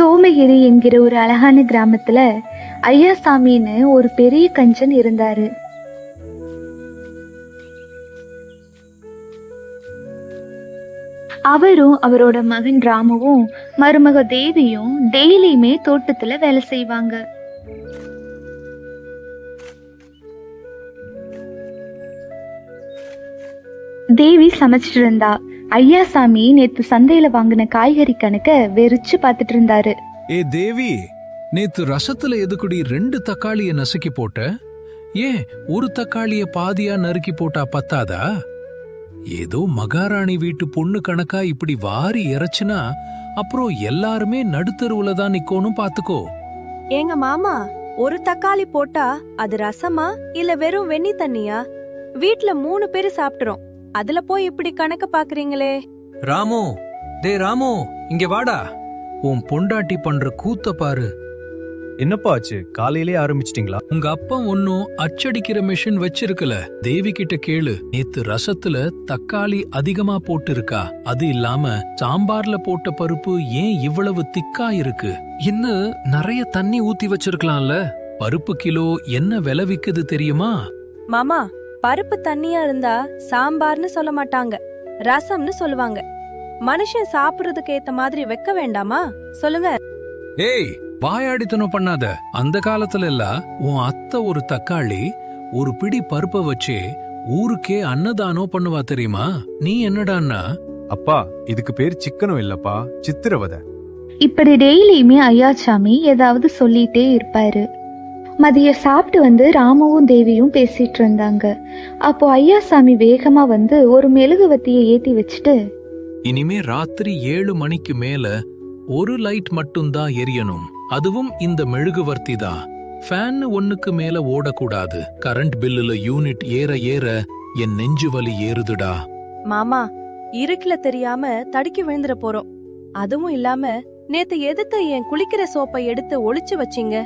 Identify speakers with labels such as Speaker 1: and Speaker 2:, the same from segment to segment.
Speaker 1: சோமகிரி என்கிற ஒரு அழகான கிராமத்துல ஐயாசாமின்னு ஒரு பெரிய கஞ்சன் இருந்தாரு. அவரும் அவரோட மகன் ராமுவும் மருமக தேவியும் டெய்லியுமே தோட்டத்துல வேலை செய்வாங்க. தேவி சமைச்சிட்டு இருந்தா. ஐயாசாமி நேத்து சந்தையில வாங்கின காய்கறி கணக்க வெறிச்சு பாத்துட்டு இருந்தாரு.
Speaker 2: ஏ தேவி, நேத்து ரசத்துல எதுக்குடி 2 தக்காளிய நசுக்கி போட்ட? ஏன் ஒரு தக்காளிய பாதியா நறுக்கி போட்டா பத்தாதா? ஏதோ மகாராணி வீட்டு பொண்ணு கணக்கா இப்படி வாரி இறைச்சுனா அப்புறம் எல்லாருமே நடுத்தருவுல தான் நிக்கணும் பாத்துக்கோ.
Speaker 3: ஏங்க மாமா, ஒரு தக்காளி போட்டா அது ரசமா இல்ல வெறும் வெண்ணி தண்ணியா? வீட்ல 3 பேரு சாப்பிட்டுறோம், அதுல போய் இப்படி கணக்கு பாக்குறீங்களே.
Speaker 2: ராமு, டே ராமு, இங்க வாடா. உன் பொண்டாட்டி பண்ற கூத்த பாரு.
Speaker 4: என்னப்பா ஆச்சு? காலையிலே ஆரம்பிச்சிட்டீங்களா?
Speaker 2: உங்க அப்பா ஒன்னும் அச்சடிக்கிற மிஷின் வச்சிருக்கல. தேவி கிட்ட கேளு. நேத்து ரசத்துல தக்காளி அதிகமா போட்டு இருக்கா. அது இல்லாம சாம்பார்ல போட்ட பருப்பு ஏன் இவ்வளவு திக்கா இருக்கு? இன்னும் நிறைய தண்ணி ஊத்தி வச்சிருக்கலாம்ல. பருப்பு கிலோ என்ன விலை விக்குது தெரியுமா?
Speaker 3: மாமா, பருப்பு தண்ணியா இருந்தா சாம்பார்னு சொல்ல மாட்டாங்க, ரசம்னு சொல்லுவாங்க. மனுஷன் சாப்பிடுறதுக்கு ஏத்த மாதிரி வைக்க வேண்டாமா? சொல்லுங்க.
Speaker 2: ஏய், வாயாடித்தனம் பண்ணாத. அந்த காலத்துல எல்லாம் உன் அத்தை ஒரு தக்காளி ஒரு பிடி பருப்ப வச்சே ஊருக்கே அன்னதானம் பண்ணுவா தெரியுமா? நீ என்னடான்னா?
Speaker 4: அப்பா, இதுக்கு பேர் சிக்கனும் இல்லப்பா, சித்திரவதை.
Speaker 1: இப்படி டெய்லியுமே ஐயாசாமி ஏதாவது சொல்லிட்டே இருப்பாரு. மதியம் சாப்பிட்டு வந்து ராமுவும் தேவியும் பேசிட்டு இருந்தாங்க. அப்போ ஐயாசாமி வேகமா வந்து ஒரு மெழுகுவத்தியை ஏத்தி வச்சுட்டு,
Speaker 2: இனிமே ராத்திரி 7 மணிக்கு மேல ஒரு லைட் மட்டும்தான் எரியணும். அதுவும் இந்த மெழுகுவர்த்தி தான். ஃபேன் 1க்கு மேல ஓடக்கூடாது. கரண்ட் பில்லுல யூனிட் ஏற ஏற என் நெஞ்சு வலி ஏறுதுடா.
Speaker 3: மாமா, இருட்டுல தெரியாம தடுக்கி விழுந்துட போறோம். அதுவும் இல்லாம நேத்து எதுக்கு என் குளிக்கிற சோப்பை எடுத்து ஒளிச்சு வச்சீங்க?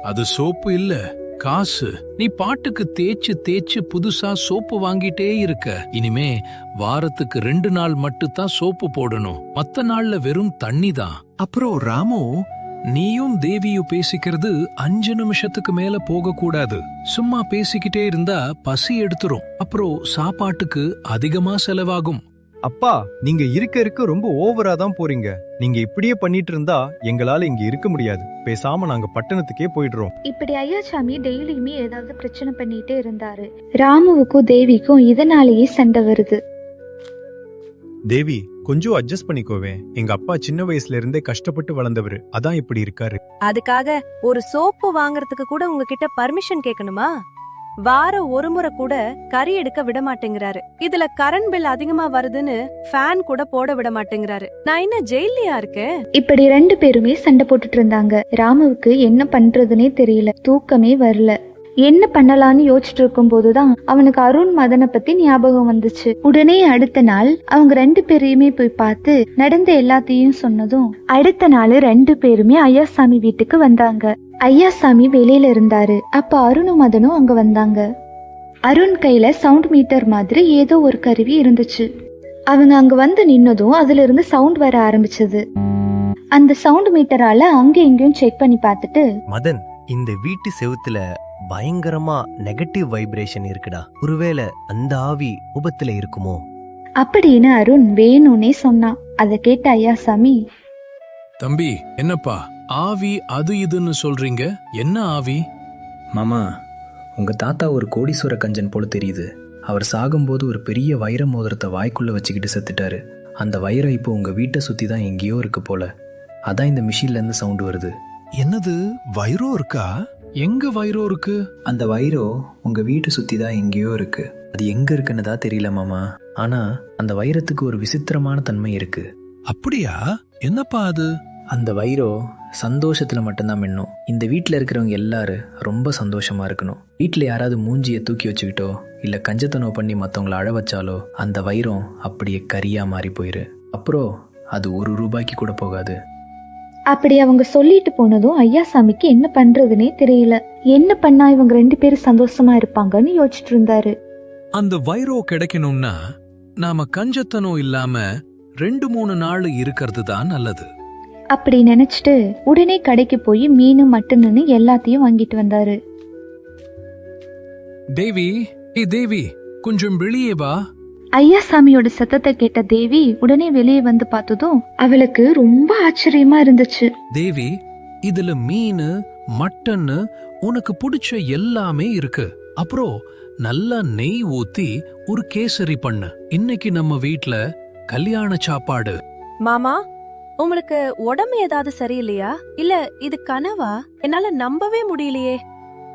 Speaker 2: அது சோப்பு இல்ல, காசு. நீ பாட்டுக்கு தேய்ச்சு தேய்ச்சு புதுசா சோப்பு வாங்கிட்டே இருக்க. இனிமே வாரத்துக்கு 2 நாள் மட்டும்தான் சோப்பு போடணும். மத்த நாள்ல வெறும் தண்ணி தான். அப்புறம் ராமு, நீயும் தேவியும் பேசிக்கிறது 5 நிமிஷத்துக்கு மேல போக கூடாது. சும்மா பேசிக்கிட்டே இருந்தா பசி எடுத்துரும். அப்புறம் சாப்பாட்டுக்கு அதிகமா செலவாகும்.
Speaker 4: அப்பா, நீங்க இருக்க ரொம்ப ஓவரா தான் போறீங்க. நீங்க இப்படியே பண்ணிட்டு இருந்தா எங்களால இங்க இருக்க முடியாது. பேசாம நாங்க பட்டணத்துக்கே போயிடுறோம்.
Speaker 1: இப்படி ஐயாசாமி டெய்லியுமே ஏதாவது பிரச்சனை பண்ணிட்டே இருந்தாரு. ராமுவுக்கும் தேவிக்கும் இதனாலேயே சண்டை வருது.
Speaker 4: தேவி, கொஞ்சம் அட்ஜஸ்ட் பண்ணிக்கோவே. எங்க அப்பா சின்ன வயசுல இருந்தே கஷ்டப்பட்டு வளர்ந்தவரு, அதான் இப்படி இருக்காரு.
Speaker 3: அதுக்காக ஒரு சோப்பு வாங்குறதுக்கு கூட உங்ககிட்ட பர்மிஷன் கேட்கணுமா? வாரம் ஒரு முறை கூட கறி எடுக்க விட மாட்டேங்கிறாரு. இதுல கரண்ட் பில் அதிகமா வருதுன்னு ஃபேன் கூட போட விட மாட்டேங்கிறாரு. நான் என்ன ஜெயிலியா இருக்கேன்?
Speaker 1: இப்படி 2 பேருமே சண்டை போட்டுட்டு இருந்தாங்க. ராமுவுக்கு என்ன பண்றதுன்னே தெரியல, தூக்கமே வரல. என்ன பண்ணலான்னு யோசிச்சுட்டு இருக்கும் போதுதான் அவனுக்கு அருண் மதனை பத்தி ஞாபகம் வந்துச்சு. உடனே அடுத்த நாள் அவங்க 2 பேரையுமே போய் பார்த்து நடந்த எல்லாத்தையும் சொன்னதும் அடுத்த நாள் 2 பேருமே ஐயாசாமி வீட்டுக்கு வந்தாங்க. ஐயாசாமி வெளியில இருந்தாரு. அப்ப அருணும் மதனும் அங்க வந்தாங்க. அருண் கையில சவுண்ட் மீட்டர் மாதிரி ஏதோ ஒரு கருவி இருந்துச்சு. அவங்க அங்க வந்து நின்னதும் அதுல இருந்து சவுண்ட் வர ஆரம்பிச்சது. அந்த சவுண்ட் மீட்டரால அங்க எங்கேயும் செக் பண்ணி பார்த்துட்டு,
Speaker 5: மதன், இந்த வீட்டு செவுத்துல பயங்கரமா நெகட்டிவ் வைப்ரேஷன் இருக்குடா. ஒருவேளை அந்த ஆவி உபத்துல இருக்குமோ
Speaker 1: அப்படின்னு அருண் வேணும்னே சொன்னான். அதை கேட்ட ஐயாசாமி,
Speaker 2: தம்பி, என்னப்பா ஆவி அது இதுன்னு சொல்றீங்க? என்ன ஆவி?
Speaker 6: மாமா, உங்க தாத்தா ஒரு கோடீஸ்வர கஞ்சன் போல தெரியுது. அவர் சாகும்போது ஒரு பெரிய வைர மோதிரத்தை வாய்க்குள்ள வச்சுக்கிட்டு செத்துட்டாரு. அந்த வைரம் இப்போ உங்க வீட்டை சுத்தி தான் எங்கேயோ இருக்கு போல. அதான் இந்த மிஷின்ல இருந்து சவுண்ட் வருது.
Speaker 2: என்னது, வைரம் இருக்கா? எங்க வைரம் இருக்கு?
Speaker 6: அந்த வைரம் உங்க வீட்டை சுத்தி தான் எங்கேயோ இருக்கு. அது எங்க இருக்குன்னு தான் தெரியல மாமா. ஆனா அந்த வைரத்துக்கு ஒரு விசித்திரமான தன்மை இருக்கு.
Speaker 2: அப்படியா? என்னப்பா அது?
Speaker 6: அந்த வைரம் சந்தோஷத்துல மட்டும்தான் மின்னும். இந்த வீட்டில் இருக்கிறவங்க எல்லாரும் ரொம்ப சந்தோஷமா இருக்கணும். வீட்டில் யாராவது மூஞ்சியை தூக்கி வச்சுக்கிட்டோ இல்ல கஞ்சத்தனம் பண்ணி மற்றவங்களை அழ வச்சாலோ அந்த வைரம் அப்படியே கரியா மாறி போயிரு. அப்புறம் அது 1 ரூபாய்க்கு கூட போகாது.
Speaker 1: அப்படி அவங்க சொல்லிட்டு போனதும் ஐயாசாமிக்கு என்ன பண்றதுன்னே தெரியல. என்ன பண்ணா இவங்க 2 பேரும் சந்தோஷமா இருப்பாங்கன்னு யோசிச்சுட்டு இருந்தாரு.
Speaker 2: அந்த வைரம் கிடைக்கணும்னா நாம கஞ்சத்தனம் இல்லாம 2-3 நாள் இருக்கிறது தான் நல்லது.
Speaker 1: அப்படி நினைச்சிட்டு உடனே கடைக்கு போய் மீனு மட்டன்னு எல்லாத்தையும் வாங்கிட்டு வந்தாரு.
Speaker 2: தேவி, தேவி, கொஞ்சம் வெளியே வா.
Speaker 1: ஐயாசாமியோட சத்தத்தை கேட்ட தேவி உடனே வெளியே வந்து பார்த்ததும் அவளுக்கு ரொம்ப ஆச்சரியமா இருந்துச்சு.
Speaker 2: தேவி, இதுல மீனு மட்டன்னு உனக்கு பிடிச்ச எல்லாமே இருக்கு. அப்புறம் நல்லா நெய் ஊத்தி ஒரு கேசரி பண்ணு. இன்னைக்கு நம்ம வீட்ல கல்யாண சாப்பாடு.
Speaker 3: மாமா, உங்களுக்கு உடம்பு ஏதாவது சரியில்லையா? இல்ல இது கனவா? என்னால நம்பவே முடியலையே.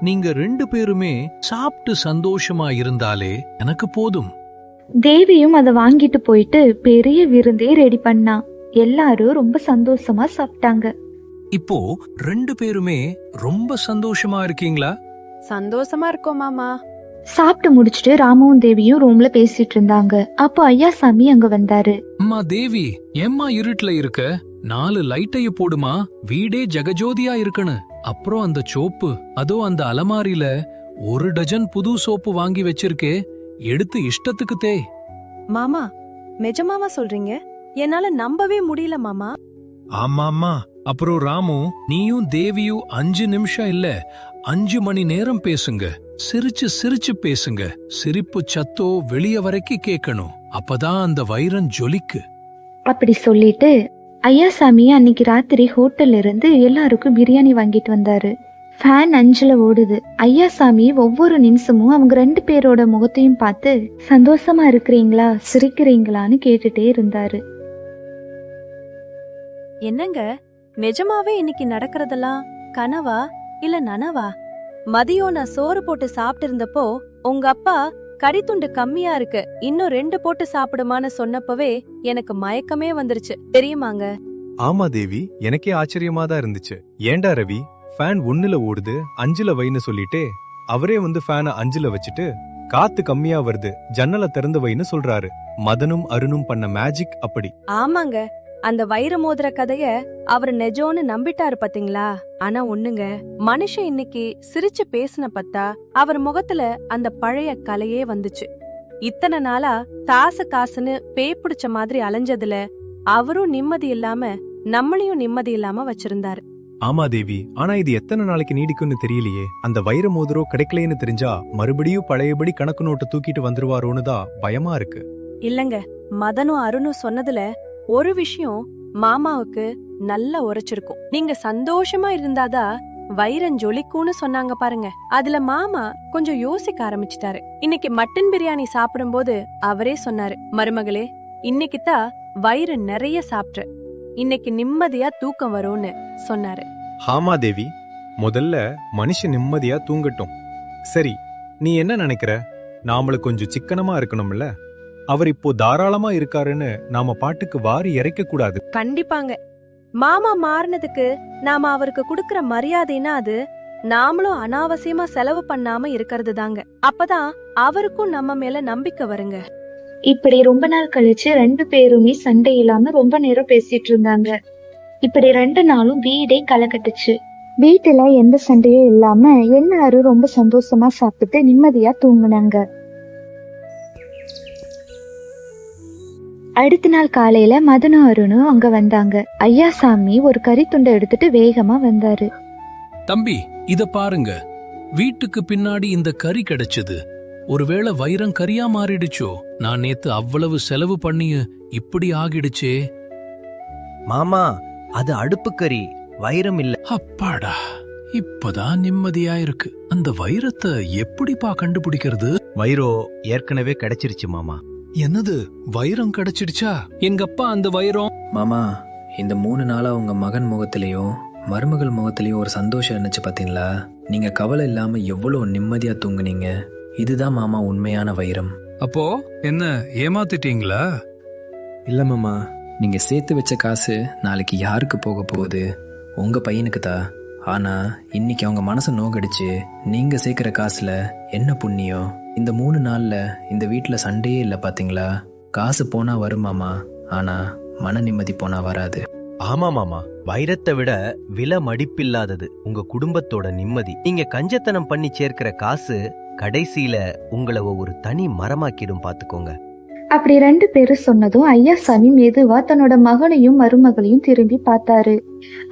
Speaker 2: நீங்க 2 பேருமே சாப்பிட்டு சந்தோஷமா இருந்தாலே எனக்கு போதும்.
Speaker 1: தேவியும் அதை வாங்கிட்டு போயிட்டு பெரிய விருந்தே ரெடி பண்ணா. எல்லாரும் ரொம்ப சந்தோஷமா சாப்பிட்டாங்க.
Speaker 2: இப்போ 2 பேருமே ரொம்ப சந்தோஷமா இருக்கீங்களா?
Speaker 3: சந்தோஷமா இருக்கோம் மாமா.
Speaker 1: சாப்பிட்டு முடிச்சிட்டு ராமுவும் தேவியும் ரூம்ல பேசிட்டு இருந்தாங்க. அப்போ ஐயாசாமி அங்க வந்தாரு.
Speaker 2: அம்மா தேவி, ஏம்மா இருட்டுல இருக்க? 4 லைட்டைய போடுமா, வீடே ஜெகஜோதியா இருக்கணு. அப்புறம் அந்த சோப்பு, அதோ அந்த அலமாரியில 1 டஜன் புது சோப்பு வாங்கி வச்சிருக்கே, எடுத்து இஷ்டத்துக்கு தே.
Speaker 3: மாமா, நிஜமாவா சொல்றீங்க? என்னால நம்பவே முடியல மாமா.
Speaker 2: ஆமாமா. அப்புறம் ராமு, நீயும் தேவியும் 5 நிமிஷம் இல்ல 5 மணி நேரம் பேசுங்க. சிரிச்சு சிரிச்சு பேசுங்க. சிரிப்பு சத்தோ வெளிய வரைக்கும் கேட்கணும். அப்பதான் அந்த வைரம் ஜொலிக்கு.
Speaker 1: அப்படி சொல்லிட்டு ஐயாசாமி அன்னைக்கு ராத்திரி ஹோட்டல்ல இருந்து எல்லாருக்கும் பிரியாணி வாங்கிட்டு வந்தாரு. ஃபேன் 5ல ஓடுது. ஐயாசாமி ஒவ்வொரு நிமிஷமும் அவங்க 2 பேரோட முகத்தையும் பார்த்து சந்தோஷமா இருக்கிறீங்களா, சிரிக்கிறீங்களான்னு கேட்டுட்டே இருந்தாரு.
Speaker 3: என்னங்க, நிஜமாவே இன்னைக்கு நடக்கிறதெல்லாம் கனவா இல்ல நனவா? மதியம் நான் சோறு போட்டு சாப்பிட்டு இருந்தப்போ உங்க அப்பா கறித்துண்டு கம்மியா இருக்கு, இன்னும் 2 போட்டு சாப்பிடுமான்னு சொன்னப்பவே எனக்கு மயக்கமே வந்துருச்சு தெரியுமாங்க?
Speaker 4: ஆமா தேவி, எனக்கே ஆச்சரியமா தான் இருந்துச்சு. ஏண்டா ரவி, ஃபேன் 1ல ஓடுது 5ல வைன்னு சொல்லிட்டே அவரே வந்து ஃபேனை 5ல வச்சுட்டு காத்து கம்மியா வருது ஜன்னலை திறந்து வைன்னு சொல்றாரு. மதனும் அருணும் பண்ண மேஜிக் அப்படி.
Speaker 3: ஆமாங்க, அந்த வைர மோதிர கதைய அவர் நெஜோன்னு நம்பிட்டாரு பாத்தீங்களா? ஆனா ஒண்ணுங்க, மனுஷன் இன்னைக்கு சிரிச்சு பேசின பத்தா அவர் முகத்துல அந்த பழைய கலையே வந்துச்சு. இத்தனை நாளா காசுன்னு பேய் பிடிச்ச மாதிரி அலைஞ்சதுல அவரும் நிம்மதி இல்லாம நம்மளையும் நிம்மதி இல்லாம வச்சிருந்தாரு.
Speaker 4: ஆமா தேவி, ஆனா இது எத்தனை நாளைக்கு நீடிக்கும்னு தெரியலையே. அந்த வைர மோதிரம் கிடைக்கலன்னு தெரிஞ்சா மறுபடியும் பழையபடி கணக்கு நோட்டை தூக்கிட்டு வந்துருவாரோன்னு தான் பயமா இருக்கு.
Speaker 3: இல்லங்க, மதனும் அருணும் சொன்னதுல ஒரு விஷயம் மாமாவுக்கு நல்லா உரைச்சிருக்கும். நீங்க சந்தோஷமா இருந்தாதான் வைரம் ஜொலிக்கும்னு சொன்னாங்க பாருங்க. அதுல மாமா கொஞ்சம் யோசிக்க ஆரம்பிச்சிட்டாரு. இன்னைக்கு மட்டன் பிரியாணி சாப்பிடும்போது அவரே சொன்னாரு, மருமகளே, இன்னைக்கு தான் வயிறு நிறைய சாப்பிட்ற, இன்னைக்கு நிம்மதியா தூக்கம் வரும்னு சொன்னாரு.
Speaker 4: ஆமா தேவி, முதல்ல மனுஷன் நிம்மதியா தூங்கட்டும். சரி, நீ என்ன நினைக்கிற? நாமள கொஞ்சம் சிக்கனமா இருக்கணும்ல. அவர் இப்போ தாராளமா இருக்காருன்னு நாம பாட்டுக்கு வாரி இறைக்க கூடாது.
Speaker 3: கண்டிப்பாங்க. மாமா மாறினதுக்கு நாம அவருக்கு கொடுக்கற மரியாதைனா அது நாமளும் அனாவசியமா செலவு பண்ணாம இருக்கிறது தாங்க. அப்பதான் அவருக்கும் நம்ம மேல நம்பிக்கை வருங்க.
Speaker 1: இப்படி ரொம்ப நாள் கழிச்சு 2 பேருமே சண்டை இல்லாம ரொம்ப நேரம் பேசிட்டு இருந்தாங்க. இப்படி 2 நாளும் வீடே கலக்கட்டுச்சு. வீட்டுல எந்த சண்டையும் இல்லாம எல்லாரும் ரொம்ப சந்தோஷமா சாப்பிட்டு நிம்மதியா தூங்குனாங்க. அடுத்த நாள் காலையில மதனும் அருணும் அங்க வந்தாங்க. ஐயாசாமி ஒரு கறித்துண்டை எடுத்துட்டு வேகமா வந்தாரு.
Speaker 2: தம்பி, இத பாருங்க, வீட்டுக்கு பின்னாடி இந்த கறி கிடைச்சது. ஒருவேளை வைரம் கறியா மாறிடுச்சோ? நான் நேத்து அவ்வளவு செலவு பண்ணி இப்படி ஆகிடுச்சே.
Speaker 5: மாமா, அது அடுப்பு கறி, வைரம் இல்ல.
Speaker 2: அப்பாடா, இப்பதான் நிம்மதியா இருக்கு. அந்த வைரத்தை எப்படிப்பா கண்டுபிடிக்கிறது?
Speaker 5: வைரோ ஏற்கனவே கிடைச்சிருச்சு மாமா.
Speaker 2: என்னது, வைரம் கிடைச்சிடுச்சா? எங்க அப்பா அந்த வைரம்.
Speaker 6: மாமா, இந்த 3 நாளா உங்க மகன் முகத்திலையும் மருமகள் முகத்திலையும் ஒரு சந்தோஷம் இருந்துச்சு பாத்தீங்களா? நீங்க கவலை இல்லாம எவ்வளவு நிம்மதியா தூங்குனீங்க. இதுதான் மாமா உண்மையான வைரம்.
Speaker 2: அப்போ என்ன ஏமாத்திட்டீங்களா?
Speaker 6: இல்ல மாமா, நீங்க சேர்த்து வச்ச காசு நாளைக்கு யாருக்கு போக போகுது? உங்க பையனுக்கு தான். ஆனா இன்னைக்கு அவங்க மனசை நோகடிச்சு நீங்க சேர்க்கிற காசுல என்ன புண்ணியம்? இந்த 3 நாள்ல இந்த வீட்டுல சண்டையே இல்ல பாத்தீங்களா? காசு போனா வரும் மாமா, ஆனா மன நிம்மதி போனா வராது.
Speaker 5: ஆமா மாமா, வைரத்தை விட விலை மடிப்பில்லாதது உங்க குடும்பத்தோட நிம்மதி. நீங்க கஞ்சத்தனம் பண்ணி சேர்க்கிற காசு கடைசியில உங்களை ஒரு தனி மரமாக்கிடும் பாத்துக்கோங்க.
Speaker 1: அப்படி 2 பேரும் சொன்னதும் ஐயாசாமி மெதுவா தன்னோட மகனையும் மருமகளையும் திரும்பி பார்த்தாரு.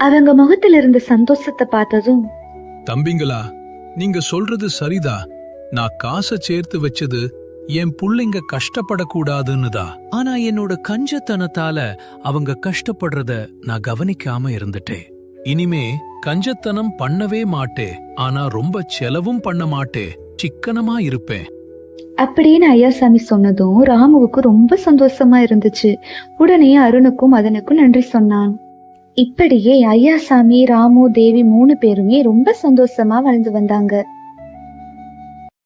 Speaker 1: அவங்க முகத்துல இருந்த சந்தோஷத்தை பார்த்ததும்,
Speaker 2: தம்பிங்களா, நீங்க சொல்றது சரிதா. நான் காசை சேர்த்து வச்சது என் புள்ளைங்க கஷ்டப்படக்கூடாதுன்னு தான். ஆனா என்னோட கஞ்சத்தனத்தால அவங்க கஷ்டப்படுறத நான் கவனிக்காம இருந்துட்டேன். இனிமே கஞ்சத்தனம் பண்ணவே மாட்டே, ஆனா ரொம்ப செலவும் பண்ண மாட்டே, சிக்கனமா இருப்பேன்
Speaker 1: அப்படின்னு ஐயாசாமி சொன்னதும் ராமுவுக்கு ரொம்ப சந்தோஷமா இருந்துச்சு. உடனே அருணுக்கும் மதனுக்கும் நன்றி சொன்னான். இப்படியே ஐயாசாமி, ராமு, தேவி 3 பேருமே ரொம்ப சந்தோஷமா வாழ்ந்து வந்தாங்க.